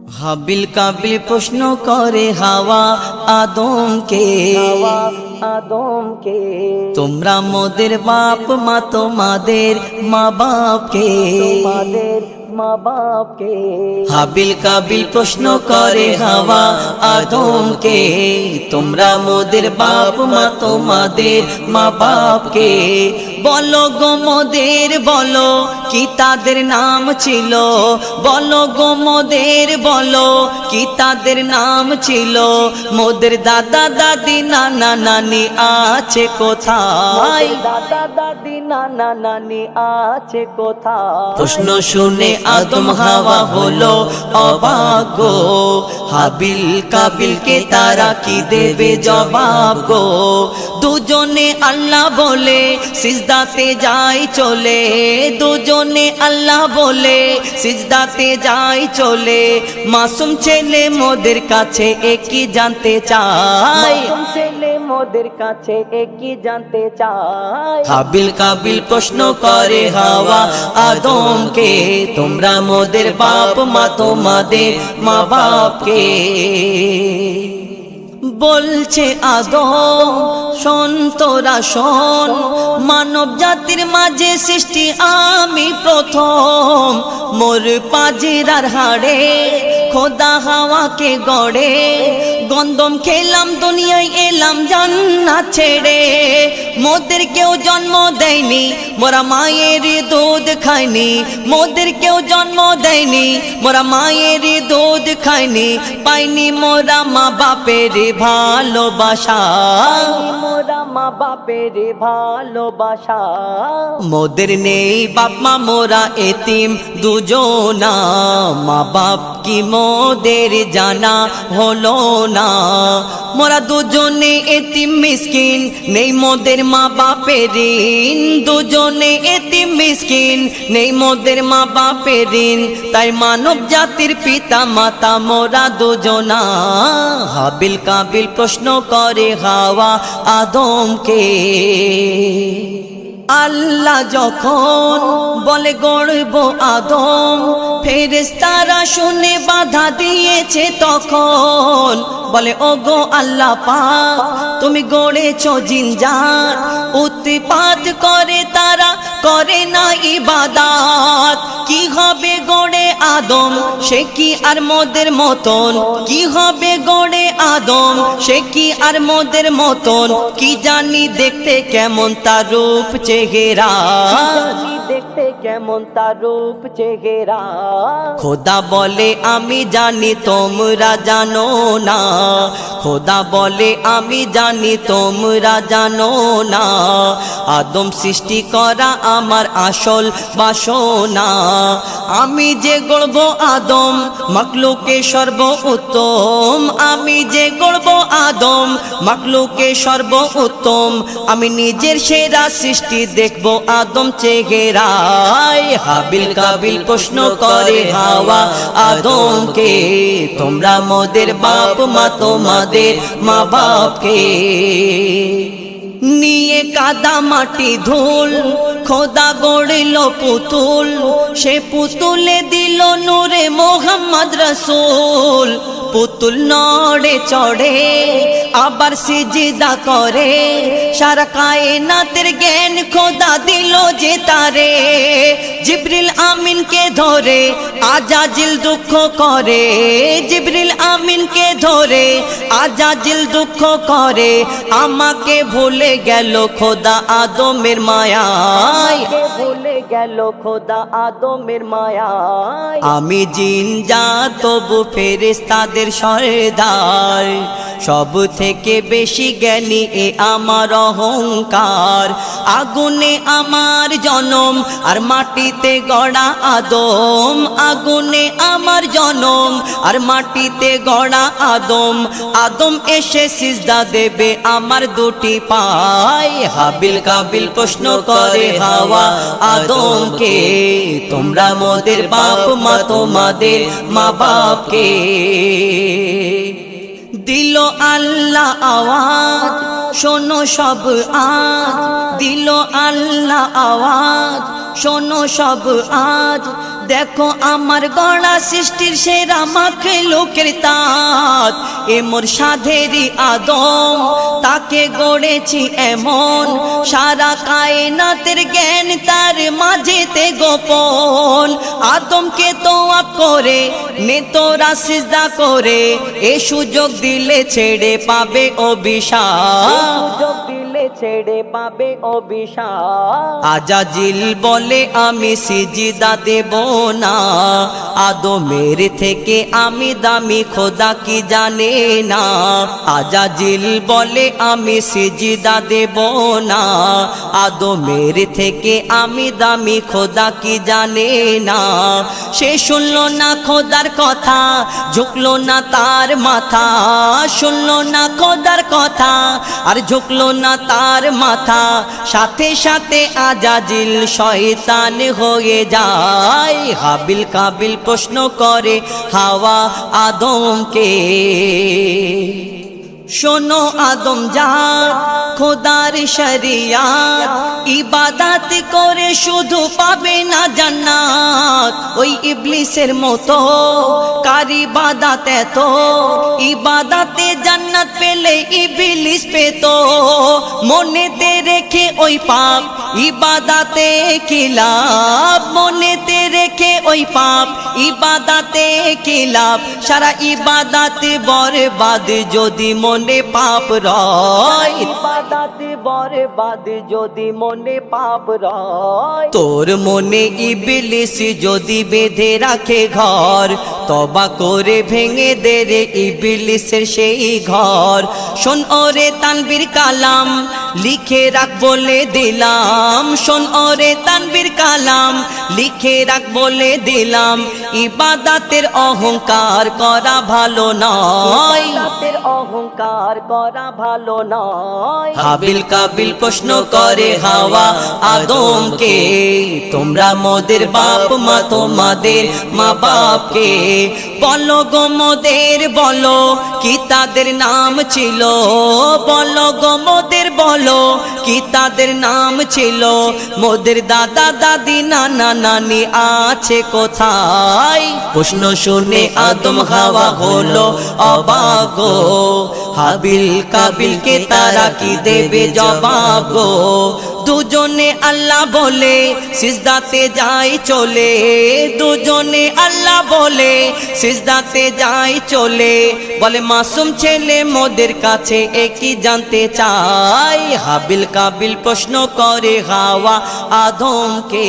হাবিল কাবিল প্রশ্ন করে হাওয়া আদমকে তোমরা মোদের বাপ মা তোমাদের মা বাপকে হাবিল কাবিল প্রশ্ন করে হাওয়া আদমকে তোমরা মোদের বাপ মা তোমাদের মা বাপকে বলো গো মোদের বলো কি তাদের নাম ছিল বলো গো মোদের বলো কি তাদের নাম ছিল মোদের দাদা দাদি নানা নানি আছে কোথায় দাদা দাদি নানা নানি আছে কোথায় প্রশ্ন শুনে আদম হাওয়া হলো অবাক গো হাবিল কাবিলকে তারা কি দেবে জবাব গো দুজনে আল্লাহ বলে সিজদাতে যায় চলে দুজনে আল্লাহ বলে সিজদাতে যায় চলে মাসুম ছেলে মোদের কাছে একই জানতে চায় মাসুম ছেলে মোদের কাছে একই জানতে চায় হাবিল কাবিল প্রশ্ন করে হাওয়া আদমকে তোমরা মোদের বাপ মা তোমাদের মা বাপকে বলছে আদম শোন তোরা শোন মানব জাতির মাঝে সৃষ্টি আমি প্রথম মোর পাজিরার হাড়ে খোদা হাওয়াকে গড়ে গন্ধম খেলাম দুনিয়ায় এলাম জান্নাত ছেড়ে মোদের কেউ জন্ম দেয়নি মোরা মায়ের দুধ খায়নি মোদের কেউ জন্ম দেয়নি মোরা মায়ের দুধ খায়নি পাইনি মোরা মা বাপের ভালোবাসা মোরা মা বাপের ভালোবাসা মোদের নেই বাপ মা মোরা এতিম দুজনা মা বাপ কি মোদের জানা হলো না মোরা দুজনে এতিম মিসকিন নেই মোদের মা বাপের ঋণ দুজনে এতিম মিসকিন নেই মোদের মা বাপের ঋণ তাই মানব জাতির পিতা মাতা মোরা দুজনা হাবিল কাবিল প্রশ্ন করে হাওয়া আদমকে আল্লাহ যখন বলে গড়ব আদম ফেরেশতারা শুনে বাধা দিয়েছে তখন বলে ওগো আল্লাহ পাক তুমি গড়েছো জিনজাত উৎপাত করে তারা করে না ইবাদত কি হবে গড়ে আদম সে কি আর মোদের মতন কি হবে গড়ে আদম সে কি আর মোদের মতন কি জানি দেখতে কেমন তার রূপ চেহারা দেখতে কেমন তার রূপ চেহারা খোদা বলে আমি জানি তোমরা জানো না খোদা বলে আমি জানি তোমরা জানো না আদম সৃষ্টি করা আমার আসল বাসনা আমি যে গড়ব আদম মাখলুকে সর্বোত্তম আমি যে গড়ব আদম মাখলুকে সর্বোত্তম আমি নিজের সেরা সৃষ্টি দেখব আদম চেহারায় হাবিল কাবিল প্রশ্ন করে হাওয়া আদমকে তোমরা মোদের বাপ মা তোমাদের মা বাপকে নিয়ে কাদা মাটি ধুল খোদা গড়িল পুতুল সে পুতুলে দিল নূরে মোহাম্মদ রসুল পুতুল নড়ে চড়ে আবার সিজদা করে সারা কায়নাতের জ্ঞান খোদা দিল যে তারে জিবরিল আমিনকে ধরে আজাজিল দুঃখ করে জিবরিল আমিনকে ধরে আজাজিল দুঃখ করে আমাকে ভুলে গেল খোদা আদমের মায়ায় ভুলে গেল খোদা আদমের মায়ায় আমি জিন জাত তবু ফেরেশতাদের সরদার সব থেকে বেশি জ্ঞানী এ আমার অহংকার আগুনে আমার জনম আর মাটিতে গড়া আদম আগুনে আমার জনম আর মাটিতে গড়া আদম আদম এসে সিজদা দেবে আমার দুটি পায় হাবিল কাবিল প্রশ্ন করে হাওয়া আদমকে তোমরা মোদের বাপ মা তোমাদের মা বাপকে দিল আল্লাহ আওয়াজ শোনো সব আজ দিল আল্লাহ আওয়াজ শোনো সব আজ দেখো আমার গড়া সৃষ্টির সেরা মাখে লোকের তাজ এ মোর সাধেরই আদম তাকে গড়েছি এমন সারা কায়নাতের জ্ঞান তার মাঝেতে গোপন আদমকে তো আপ করে নে তোরা সিজদা করে এ সুযোগ দিলে ছেড়ে পাবে অভিশাপ ছেড়ে পাবে অভিশাপ আজাজিল বলে আমি সিজদা দেব না আদমের থেকে আমি দামি খোদা কি জানে না আজাজিল বলে আমি সিজদা দেব না আদমের থেকে আমি দামি খোদা কি জানে না সে শুনলো না খোদার কথা ঝুঁকলো না তার মাথা শুনলো না খোদার কথা আর ঝুঁকলো না তার মাথা সাথে সাথে আজাজিল শয়তান হয়ে যায় হাবিল কাবিল প্রশ্ন করে হাওয়া আদমকে শোনো আদম জাত খোদার শরিয়াত ইবাদত করে শুধু পাবে না জান্নাত ওই ইবলিসের মতো কার ইবাদত এত ইবাদতে জান্নাত পেলে ইবলিস পেত মনেতে রেখে ওই পাপ ইবাদতে কি লাভ মনেতে রেখে ওই পাপ ইবাদতে কি লাভ সারা ইবাদত বরবাদ যদি মনে পাপ রয় ইবাদত বরবাদ যদি মনে পাপ রয় তোর মনে ইবলিস যদি বেঁধে রাখে ঘর তবা করে ভেঙে দে রে ইবলিসের সেই ঘর শোন ওরে তানবীর কালাম লিখে রাখ বলে দিলাম শোন ওরে তানবীর কালাম লিখে রাখ বলে দিলাম ইবাদতের অহংকার করা ভালো নয় অহংকার করা ভালো নয় হাবিল কাবিল প্রশ্ন করে হাওয়া আদমকে তোমরা মোদের বাপ মা তোমাদের মা বাপকে বলো গো মোদের বলো কি তাদের নাম ছিল বলো গো মোদের বলো কি তাদের নাম ছিল মোদের দাদা দাদি নানা নানি আছে কোথায় প্রশ্ন শুনে আদম হাওয়া হলো অবাক গো হাবিল কাবিলকে তারা কি দেবে জবাব গো দুজনে আল্লাহ বলে সিজদাতে যায় চলে দুজনে আল্লাহ বলে সিজদাতে যায় চলে বলে মাসুম ছেলে মোদের কাছে একই জানতে চাই হাবিল কাবিল প্রশ্ন করে হাওয়া আদমকে